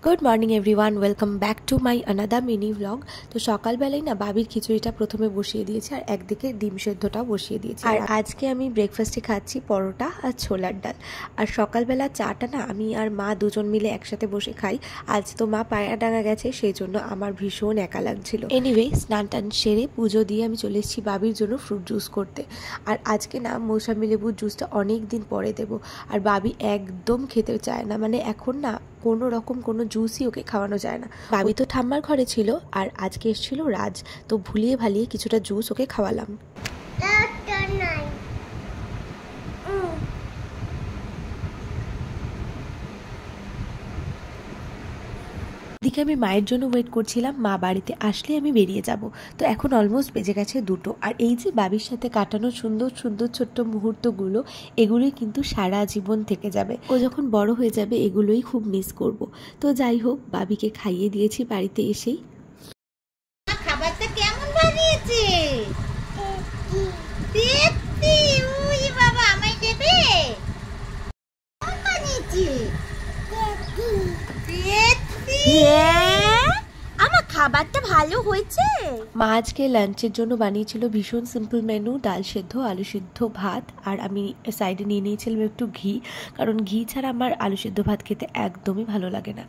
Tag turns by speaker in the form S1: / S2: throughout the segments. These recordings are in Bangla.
S1: Good morning everyone, welcome back to my another mini blog. তো সকালবেলায় না বাবির খিচুড়িটা প্রথমে বসিয়ে দিয়েছি আর একদিকে ডিম সেদ্ধটাও বসিয়ে দিয়েছি। আর আজকে আমি ব্রেকফাস্টে খাচ্ছি পরোটা আর ছোলার ডাল। আর সকালবেলা চাটা না আমি আর মা দুজন মিলে একসাথে বসে খাই। আজ তো মা পায়রাডাঙ্গা গেছে, সেই জন্য আমার ভীষণ একা লাগছিল। এনিওয়ে, স্নান টান সেরে পুজো দিয়ে আমি চলে এসেছি বাবির জন্য ফ্রুট জুস করতে। আর আজকে না মৌসাম্বি লেবুর জুসটা অনেক দিন পরে দেবো। আর বাবি একদম খেতে চায় না, মানে এখন না কোনো রকম কোনো জুসই ওকে খাওয়ানো যায় না। বাবি তো ঠাম্মার ঘরে ছিল আর আজকে এসেছিল রাজ, তো ভুলিয়ে ভালিয়ে কিছুটা জুস ওকে খাওয়ালাম। এদিকে আমি মায়ের জন্য ওয়েট করছিলাম, মা বাড়িতে আসলে আমি বেরিয়ে যাব। তো এখন অলমোস্ট বেজে গেছে 2টো। আর এই যে বাবির সাথে কাটানো সুন্দর সুন্দর ছোট্ট মুহূর্তগুলো, এগুলোই কিন্তু সারা জীবন থেকে যাবে। ও যখন বড় হয়ে যাবে এগুলোই খুব মিস করব। তো যাই হোক, বাবিকে খাইয়ে দিয়েছি বাড়িতে এসেই।
S2: খাবারটা কেমন বানিয়েছে? দেখছি ওই বাবা আমায় দেবে। কেমন বানিয়েছে? আমার খাবারটা ভালো হয়েছে।
S1: মা আজকে লাঞ্চের জন্য বানিয়েছিল ভীষণ সিম্পল মেনু, ডাল সেদ্ধ, আলু সিদ্ধ, ভাত। আর আমি সাইডে নিয়ে নিয়েছিলাম একটু ঘি, কারণ ঘি ছাড়া আমার আলু সিদ্ধ ভাত খেতে একদমই ভালো লাগে না।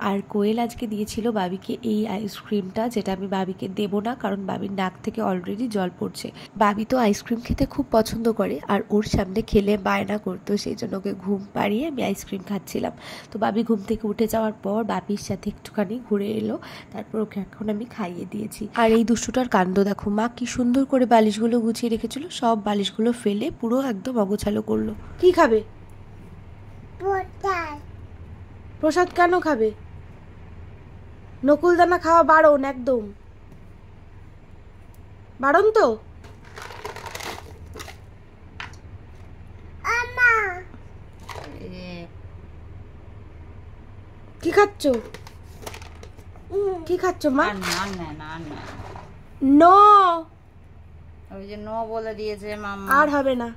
S1: আর কোয়েল আজকে দিয়েছিল বাবিকে এই আইসক্রিমটা, যেটা আমি বাবিকে দেবো না, কারণ বাবির নাক থেকে অলরেডি জল পড়ছে। বাবি তো আইসক্রিম খেতে খুব পছন্দ করে আর ওর সামনে খেলে বায়না করতো, সেই জন্য ওকে ঘুম পাড়িয়ে আমি আইসক্রিম খাচ্ছিলাম। তো বাবি ঘুম থেকে উঠে যাওয়ার পর বাবির সাথে একটুখানি ঘুরে এলো, তারপর ওকে এখন আমি খাইয়ে দিয়েছি। আর এই দুষ্টুটার কাণ্ড দেখো, মা কি সুন্দর করে বালিশগুলো গুছিয়ে রেখেছিল, সব বালিশগুলো ফেলে পুরো একদম অগোছালো করলো। কি খাবে? প্রসাদ কেন খাবে? নকুলদানা খাওয়া বারণ, একদম বারণ। তো কি খাচ্ছ? কি খাচ্ছ মা? নো,
S2: ওই যে নো বলে দিয়েছে মামা,
S1: আর হবে না।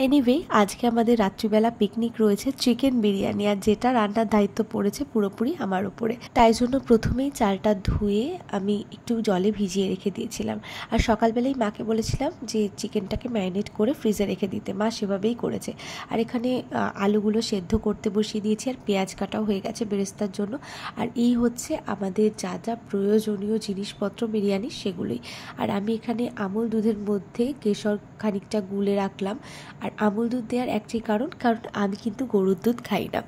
S1: এনিওয়ে, আজকে আমাদের রাত্রিবেলা পিকনিক রয়েছে চিকেন বিরিয়ানি, আর যেটা রান্নার দায়িত্ব পড়েছে পুরোপুরি আমার উপরে। তাই জন্য প্রথমেই চালটা ধুয়ে আমি একটু জলে ভিজিয়ে রেখে দিয়েছিলাম। আর সকালবেলায় মাকে বলেছিলাম যে চিকেনটাকে ম্যারিনেট করে ফ্রিজে রেখে দিতে, মা সেভাবেই করেছে। আর এখানে আলুগুলো সেদ্ধ করতে বসিয়ে দিয়েছি, আর পেঁয়াজ কাটাও হয়ে গেছে বেরেস্তার জন্য। আর এই হচ্ছে আমাদের যা যা প্রয়োজনীয় জিনিসপত্র বিরিয়ানি, সেগুলোই। আর আমি এখানে আমুল দুধের মধ্যে কেশর খানিকটা গুলে রাখলাম। আর আমুল দুধ দেওয়ার একটাই কারণ আমি কিন্তু গরুর দুধ খাই না,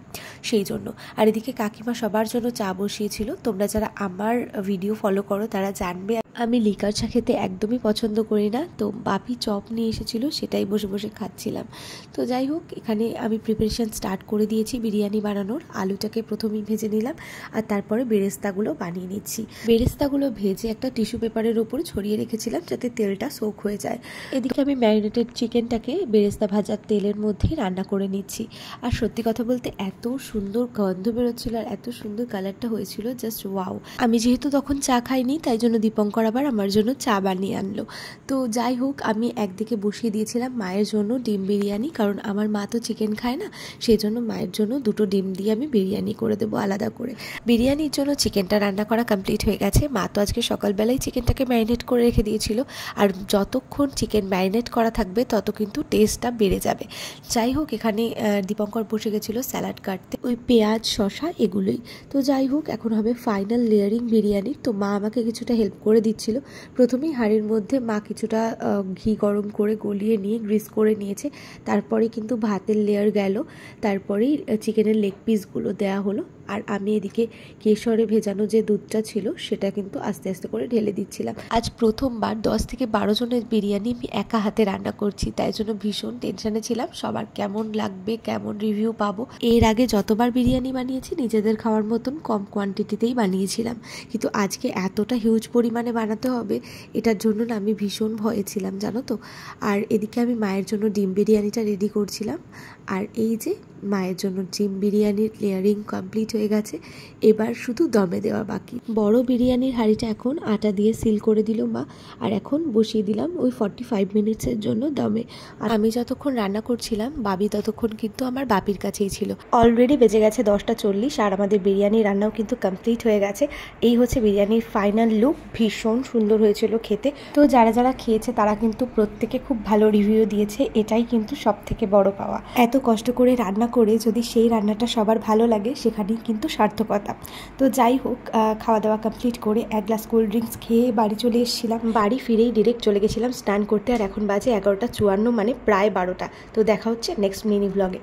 S1: সেই জন্য। আর এদিকে কাকিমা সবার জন্য চা বসিয়েছিল। তোমরা যারা আমার ভিডিও ফলো করো তারা জানবে আমি লিকার চা খেতে একদমই পছন্দ করি না। তো বাপি চপ নিয়ে এসেছিল, সেটাই বসে বসে খাচ্ছিলাম। তো যাই হোক, এখানে আমি প্রিপারেশন স্টার্ট করে দিয়েছি বিরিয়ানি বানানোর। আলুটাকে প্রথমেই ভেজে নিলাম আর তারপরে বেরেস্তাগুলো বানিয়ে নিচ্ছি। বেরেস্তাগুলো ভেজে একটা টিস্যু পেপারের উপরে ছড়িয়ে রেখেছিলাম যাতে তেলটা সোক হয়ে যায়। এদিকে আমি ম্যারিনেটেড চিকেনটাকে বেরেস্তা ভাজার তেলের মধ্যেই রান্না করে নিচ্ছি। আর সত্যি কথা বলতে এত সুন্দর গন্ধ বেরোচ্ছিল আর এত সুন্দর কালারটা হয়েছিল, জাস্ট ওয়াও। আমি যেহেতু তখন চা খাইনি, তাই জন্য দীপঙ্কর আবার আমার জন্য চা বানিয়ে আনলো। তো যাই হোক, আমি একদিকে বসিয়ে দিয়েছিলাম মায়ের জন্য ডিম বিরিয়ানি, কারণ আমার মা তো চিকেন খায় না, সেই জন্য মায়ের জন্য 2টো ডিম দিয়ে আমি বিরিয়ানি করে দেবো আলাদা করে। বিরিয়ানির জন্য চিকেনটা রান্না করা কমপ্লিট হয়ে গেছে। মা তো আজকে সকালবেলায় চিকেনটাকে ম্যারিনেট করে রেখে দিয়েছিল, আর যতক্ষণ চিকেন ম্যারিনেট করা থাকবে তত কিন্তু টেস্টটা বেড়ে যাবে। যাই হোক, এখানে দীপঙ্কর বসে গেছিলো স্যালাড কাটতে, ওই পেঁয়াজ শসা এগুলোই। তো যাই হোক, এখন হবে ফাইনাল লেয়ারিং বিরিয়ানি। তো মা আমাকে কিছুটা হেল্প করে দিচ্ছিল। প্রথমেই হাঁড়ির মধ্যে মা কিছুটা ঘি গরম করে গলিয়ে নিয়ে গ্রিস করে নিয়েছে, তারপরে কিন্তু ভাতের লেয়ার গেল, তারপরেই চিকেনের লেগ পিসগুলো দেওয়া হলো। আর আমি এদিকে কেশরে ভেজানো যে দুধটা ছিল সেটা কিন্তু আস্তে আস্তে করে ঢেলে দিচ্ছিলাম। আজ প্রথমবার 10 থেকে 12 জনের বিরিয়ানি আমি একা হাতে রান্না করছি, তাই জন্য ভীষণ টেনশনে ছিলাম সবার কেমন লাগবে, কেমন রিভিউ পাবো। এর আগে যতবার বিরিয়ানি বানিয়েছি নিজেদের খাওয়ার মতন কম কোয়ান্টিটিতেই বানিয়েছিলাম, কিন্তু আজকে এতটা হিউজ পরিমাণে বানাতে হবে এটার জন্য না আমি ভীষণ ভয়ে ছিলাম, জানো তো। আর এদিকে আমি মায়ের জন্য ডিম বিরিয়ানিটা রেডি করছিলাম। আর এই যে মায়ের জন্য জিম বিরিয়ানির লেয়ারিং কমপ্লিট হয়ে গেছে, এবার শুধু দমে দেওয়া বাকি। বড় বিরিয়ানির হাঁড়িটা এখন আটা দিয়ে সিল করে দিল মা, আর এখন বসিয়ে দিলাম ওই 45 মিনিটসের জন্য দমে। আর আমি যতক্ষণ রান্না করছিলাম বাবি ততক্ষণ কিন্তু আমার বাপির কাছেই ছিল। অলরেডি বেজে গেছে 10:40 আর আমাদের বিরিয়ানি রান্নাও কিন্তু কমপ্লিট হয়ে গেছে। এই হচ্ছে বিরিয়ানির ফাইনাল লুক, ভীষণ সুন্দর হয়েছিল খেতে। তো যারা যারা খেয়েছে তারা কিন্তু প্রত্যেকে খুব ভালো রিভিউ দিয়েছে, এটাই কিন্তু সব থেকে বড় পাওয়া। এত কষ্ট করে রান্না করে যদি সেই রান্নাটা সবার ভালো লাগে সেখানেই কিন্তু সার্থকতা। তো যাই হোক, খাওয়া দাওয়া কমপ্লিট করে এক গ্লাস কোল্ড ড্রিঙ্কস খেয়ে বাড়ি চলে এসেছিলাম। বাড়ি ফিরেই ডিরেক্ট চলে গেছিলাম স্নান করতে, আর এখন বাজে 11:54, মানে প্রায় 12টা। তো দেখা হচ্ছে নেক্সট মিনি ব্লগে।